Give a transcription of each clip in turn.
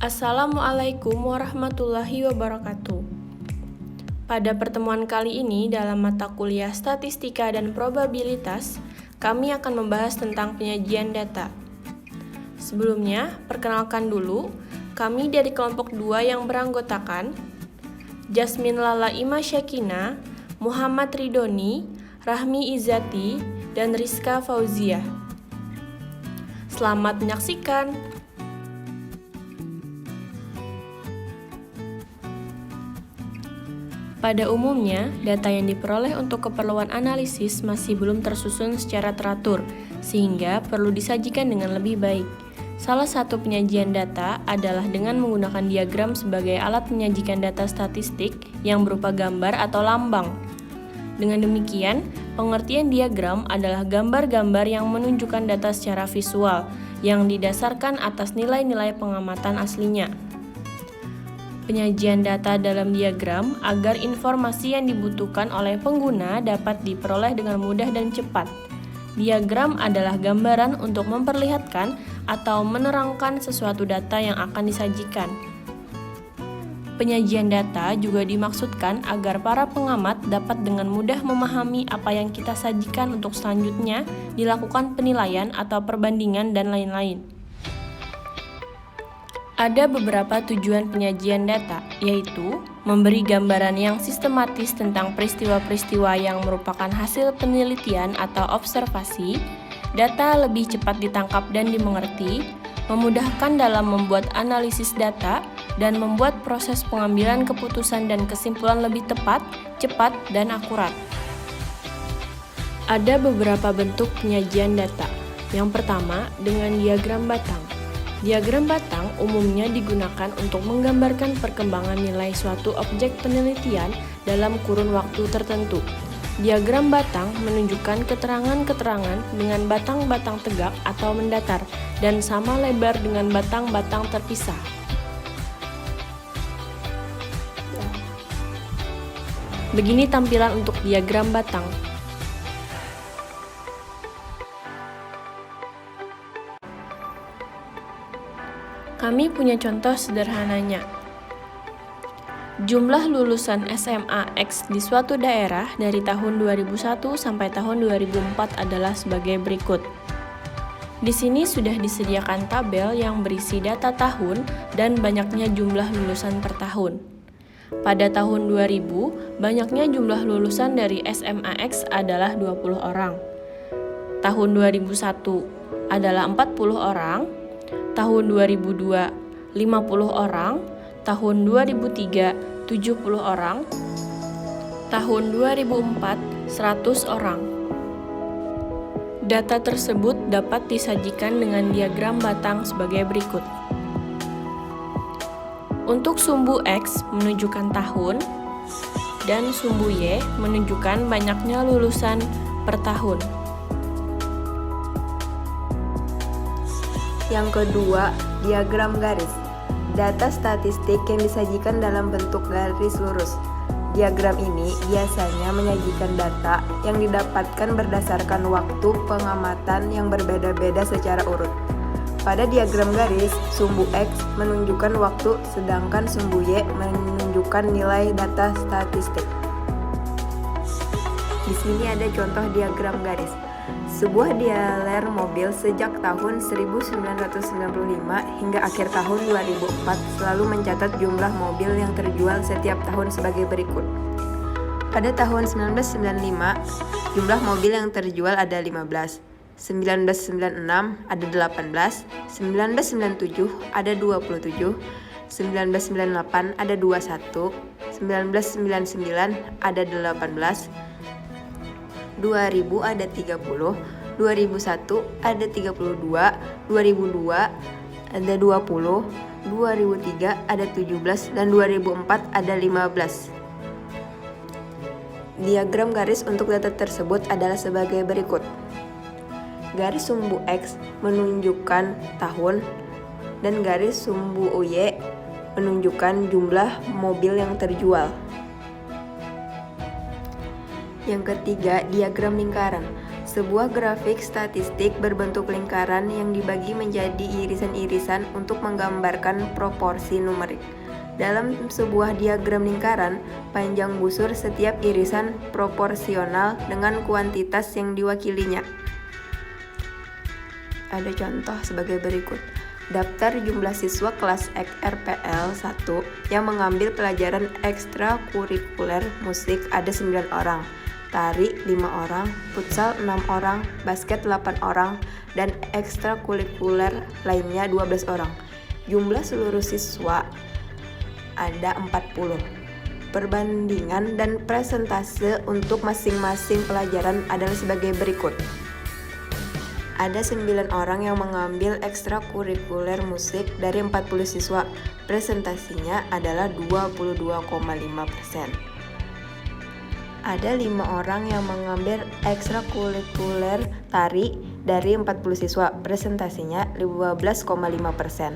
Assalamualaikum warahmatullahi wabarakatuh. Pada pertemuan kali ini dalam mata kuliah Statistika dan Probabilitas, kami akan membahas tentang penyajian data. Sebelumnya, perkenalkan dulu, kami dari kelompok 2 yang beranggotakan Jasmine Lala Ima Syakina, Muhammad Ridoni, Rahmi Izzati, dan Rizka Fauziah. Selamat menyaksikan. Pada umumnya, data yang diperoleh untuk keperluan analisis masih belum tersusun secara teratur, sehingga perlu disajikan dengan lebih baik. Salah satu penyajian data adalah dengan menggunakan diagram sebagai alat menyajikan data statistik yang berupa gambar atau lambang. Dengan demikian, pengertian diagram adalah gambar-gambar yang menunjukkan data secara visual, yang didasarkan atas nilai-nilai pengamatan aslinya. Penyajian data dalam diagram agar informasi yang dibutuhkan oleh pengguna dapat diperoleh dengan mudah dan cepat. Diagram adalah gambaran untuk memperlihatkan atau menerangkan sesuatu data yang akan disajikan. Penyajian data juga dimaksudkan agar para pengamat dapat dengan mudah memahami apa yang kita sajikan untuk selanjutnya dilakukan penilaian atau perbandingan dan lain-lain. Ada beberapa tujuan penyajian data, yaitu memberi gambaran yang sistematis tentang peristiwa-peristiwa yang merupakan hasil penelitian atau observasi, data lebih cepat ditangkap dan dimengerti, memudahkan dalam membuat analisis data, dan membuat proses pengambilan keputusan dan kesimpulan lebih tepat, cepat, dan akurat. Ada beberapa bentuk penyajian data. Yang pertama, dengan diagram batang. Diagram batang umumnya digunakan untuk menggambarkan perkembangan nilai suatu objek penelitian dalam kurun waktu tertentu. Diagram batang menunjukkan keterangan-keterangan dengan batang-batang tegak atau mendatar dan sama lebar dengan batang-batang terpisah. Begini tampilan untuk diagram batang. Kami punya contoh sederhananya. Jumlah lulusan SMA X di suatu daerah dari tahun 2001 sampai tahun 2004 adalah sebagai berikut. Di sini sudah disediakan tabel yang berisi data tahun dan banyaknya jumlah lulusan per tahun. Pada tahun 2000, banyaknya jumlah lulusan dari SMA X adalah 20 orang. Tahun 2001 adalah 40 orang. Tahun 2002, 50 orang, tahun 2003, 70 orang, tahun 2004, 100 orang. Data tersebut dapat disajikan dengan diagram batang sebagai berikut. Untuk sumbu X menunjukkan tahun, dan sumbu Y menunjukkan banyaknya lulusan per tahun. Yang kedua, diagram garis. Data statistik yang disajikan dalam bentuk garis lurus. Diagram ini biasanya menyajikan data yang didapatkan berdasarkan waktu pengamatan yang berbeda-beda secara urut. Pada diagram garis, sumbu X menunjukkan waktu, sedangkan sumbu Y menunjukkan nilai data statistik. Di sini ada contoh diagram garis. Sebuah dealer mobil sejak tahun 1995 hingga akhir tahun 2004 selalu mencatat jumlah mobil yang terjual setiap tahun sebagai berikut. Pada tahun 1995, jumlah mobil yang terjual ada 15, 1996 ada 18, 1997 ada 27, 1998 ada 21, 1999 ada 18, 2000 ada 30, 2001 ada 32, 2002 ada 20, 2003 ada 17, dan 2004 ada 15. Diagram garis untuk data tersebut adalah sebagai berikut. Garis sumbu X menunjukkan tahun, dan garis sumbu Y menunjukkan jumlah mobil yang terjual. Yang ketiga, diagram lingkaran. Sebuah grafik statistik berbentuk lingkaran yang dibagi menjadi irisan-irisan untuk menggambarkan proporsi numerik. Dalam sebuah diagram lingkaran, panjang busur setiap irisan proporsional dengan kuantitas yang diwakilinya. Ada contoh sebagai berikut. Daftar jumlah siswa kelas RPL 1 yang mengambil pelajaran ekstrakurikuler musik ada 9 orang. Tari 5 orang, futsal 6 orang, basket 8 orang, dan ekstrakurikuler lainnya 12 orang. Jumlah seluruh siswa ada 40. Perbandingan dan persentase untuk masing-masing pelajaran adalah sebagai berikut. Ada 9 orang yang mengambil ekstrakurikuler musik dari 40 siswa. Presentasinya adalah 22,5%. Ada 5 orang yang mengambil ekstrakurikuler tari dari 40 siswa. Presentasinya 12,5%.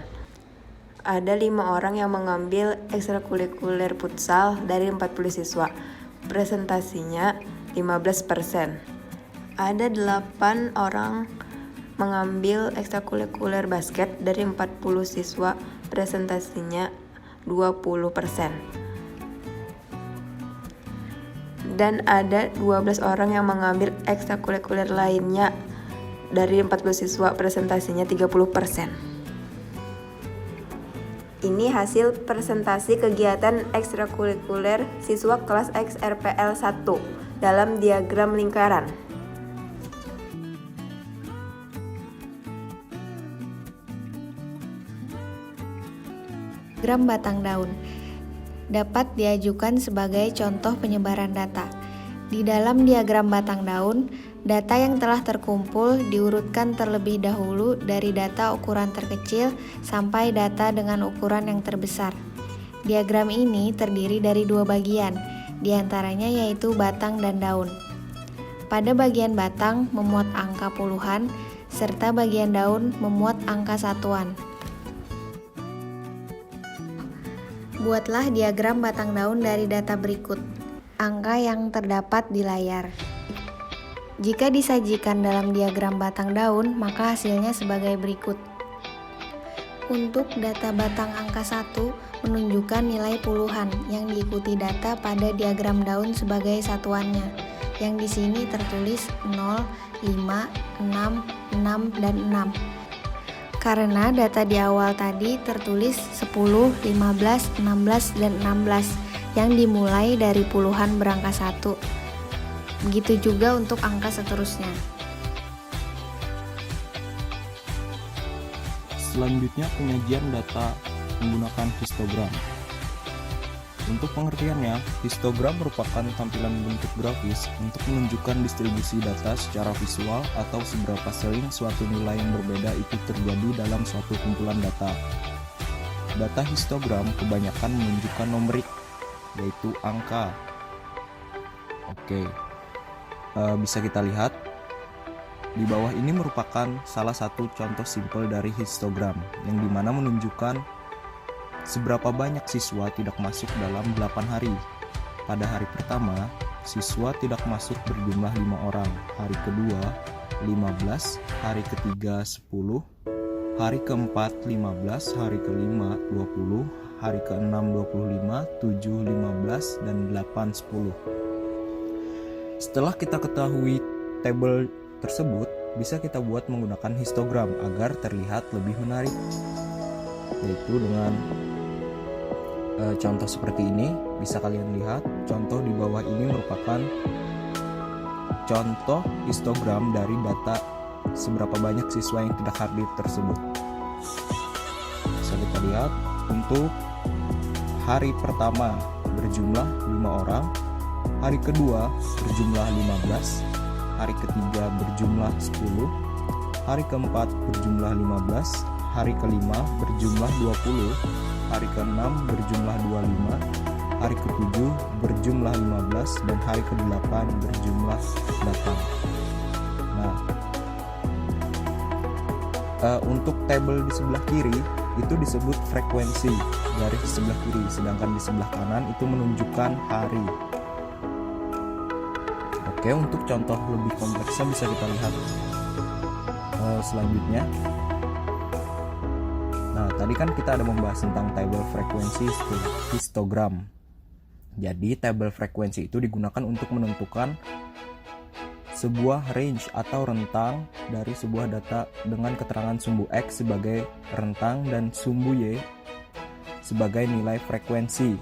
Ada 5 orang yang mengambil ekstrakurikuler futsal dari 40 siswa. Presentasinya 15%. Ada 8 orang mengambil ekstrakurikuler basket dari 40 siswa. Presentasinya 20%. Dan ada 12 orang yang mengambil ekstrakurikuler lainnya dari 40 siswa. Presentasinya 30%. Ini hasil presentasi kegiatan ekstrakurikuler siswa kelas XRPL 1 dalam diagram lingkaran. Diagram batang daun dapat diajukan sebagai contoh penyebaran data. Di dalam diagram batang daun, data yang telah terkumpul diurutkan terlebih dahulu dari data ukuran terkecil sampai data dengan ukuran yang terbesar. Diagram ini terdiri dari 2 bagian, diantaranya yaitu batang dan daun. Pada bagian batang memuat angka puluhan, serta bagian daun memuat angka satuan. Buatlah diagram batang daun dari data berikut. Angka yang terdapat di layar. Jika disajikan dalam diagram batang daun, maka hasilnya sebagai berikut. Untuk data batang angka 1 menunjukkan nilai puluhan yang diikuti data pada diagram daun sebagai satuannya, yang di sini tertulis 0, 5, 6, 6, dan 6. Karena data di awal tadi tertulis 10, 15, 16, dan 16 yang dimulai dari puluhan berangka 1. Begitu juga untuk angka seterusnya. Selanjutnya penyajian data menggunakan histogram. Untuk pengertiannya, histogram merupakan tampilan bentuk grafis untuk menunjukkan distribusi data secara visual atau seberapa sering suatu nilai yang berbeda itu terjadi dalam suatu kumpulan data. Data histogram kebanyakan menunjukkan numerik, yaitu angka. Bisa kita lihat di bawah ini merupakan salah satu contoh simpel dari histogram yang dimana menunjukkan seberapa banyak siswa tidak masuk dalam 8 hari. Pada hari pertama, siswa tidak masuk berjumlah 5 orang, hari kedua 15, hari ketiga 10, hari keempat 15, hari kelima 20, hari keenam 25, 7, 15, dan 8, 10. Setelah kita ketahui tabel tersebut, bisa kita buat menggunakan histogram agar terlihat lebih menarik, yaitu dengan contoh seperti ini. Bisa kalian lihat, contoh di bawah ini merupakan contoh histogram dari data seberapa banyak siswa yang tidak hadir tersebut. Bisa kita lihat untuk hari pertama berjumlah 5 orang, hari kedua berjumlah 15, hari ketiga berjumlah 10, hari keempat berjumlah 15, hari kelima berjumlah 20, hari ke-6 berjumlah 25, hari ke-7 berjumlah 15, dan hari ke-8 berjumlah 8. Nah, untuk tabel di sebelah kiri itu disebut frekuensi garis di sebelah kiri, sedangkan di sebelah kanan itu menunjukkan hari. Oke, untuk contoh lebih kompleksnya bisa kita lihat selanjutnya. Nah, tadi kan kita ada membahas tentang table frekuensi histogram. Jadi, table frekuensi itu digunakan untuk menentukan sebuah range atau rentang dari sebuah data dengan keterangan sumbu X sebagai rentang dan sumbu Y sebagai nilai frekuensi.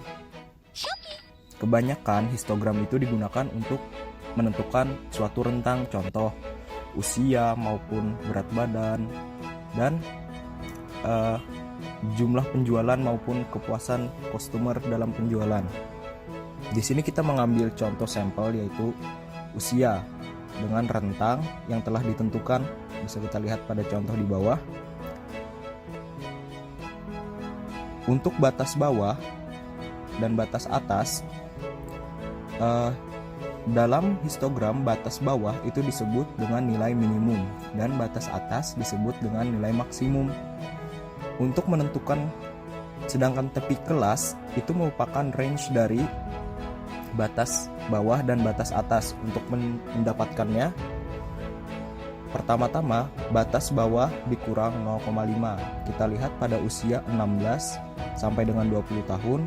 Kebanyakan histogram itu digunakan untuk menentukan suatu rentang, contoh usia maupun berat badan, dan jumlah penjualan maupun kepuasan customer dalam penjualan. Di sini kita mengambil contoh sampel yaitu usia dengan rentang yang telah ditentukan, bisa kita lihat pada contoh di bawah. Untuk batas bawah dan batas atas, dalam histogram batas bawah itu disebut dengan nilai minimum dan batas atas disebut dengan nilai maksimum. Untuk menentukan, sedangkan tepi kelas itu merupakan range dari batas bawah dan batas atas. Untuk mendapatkannya, pertama-tama batas bawah dikurang 0,5. Kita lihat pada usia 16 sampai dengan 20 tahun,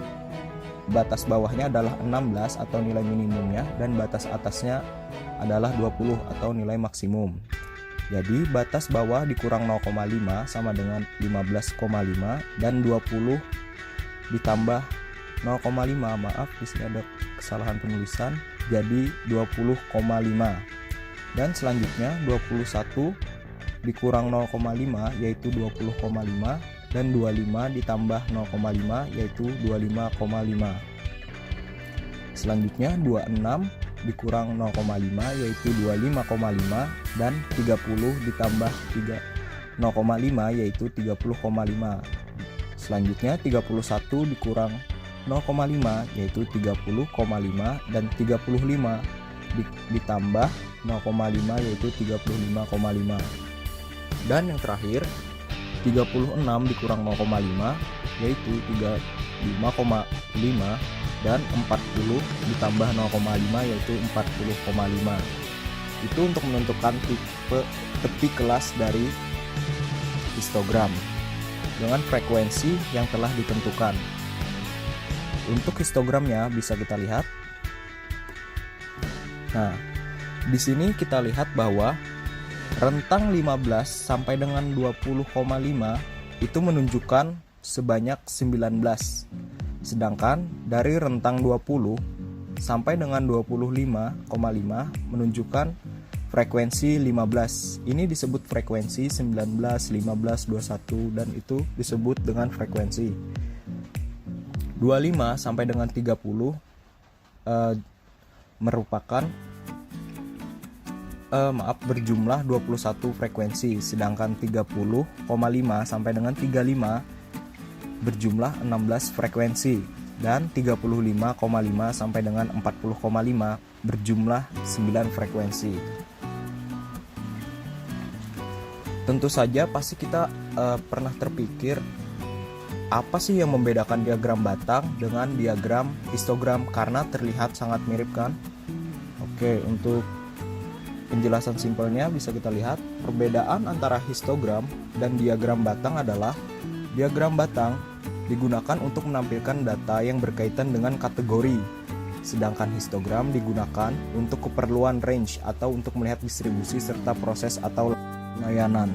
batas bawahnya adalah 16 atau nilai minimumnya, dan batas atasnya adalah 20 atau nilai maksimum. Jadi batas bawah dikurang 0,5 sama dengan 15,5, dan 20 ditambah 0,5, maaf di sini ada kesalahan penulisan, jadi 20,5. Dan selanjutnya 21 dikurang 0,5 yaitu 20,5, dan 25 ditambah 0,5 yaitu 25,5. Selanjutnya 26 dikurang 0,5 yaitu 25,5, dan 30 ditambah 0,5 yaitu 30,5. Selanjutnya 31 dikurang 0,5 yaitu 30,5, dan 35 ditambah 0,5 yaitu 35,5. Dan yang terakhir 36 dikurang 0,5 yaitu 35,5, dan 40 ditambah 0,5 yaitu 40,5. Itu untuk menentukan tipe tepi kelas dari histogram dengan frekuensi yang telah ditentukan. Untuk histogramnya bisa kita lihat. Nah, di sini kita lihat bahwa rentang 15 sampai dengan 20,5 itu menunjukkan sebanyak 19. Sedangkan dari rentang 20 sampai dengan 25,5 menunjukkan frekuensi 15. Ini disebut frekuensi 19, 15, 21, dan itu disebut dengan frekuensi. 25 sampai dengan 30 merupakan berjumlah 21 frekuensi, sedangkan 30,5 sampai dengan 35 berjumlah 16 frekuensi, dan 35,5 sampai dengan 40,5 berjumlah 9 frekuensi. Tentu saja pasti kita pernah terpikir, apa sih yang membedakan diagram batang dengan diagram histogram, karena terlihat sangat mirip kan? Oke, untuk penjelasan simpelnya bisa kita lihat perbedaan antara histogram dan diagram batang adalah diagram batang digunakan untuk menampilkan data yang berkaitan dengan kategori, sedangkan histogram digunakan untuk keperluan range atau untuk melihat distribusi serta proses atau layanan.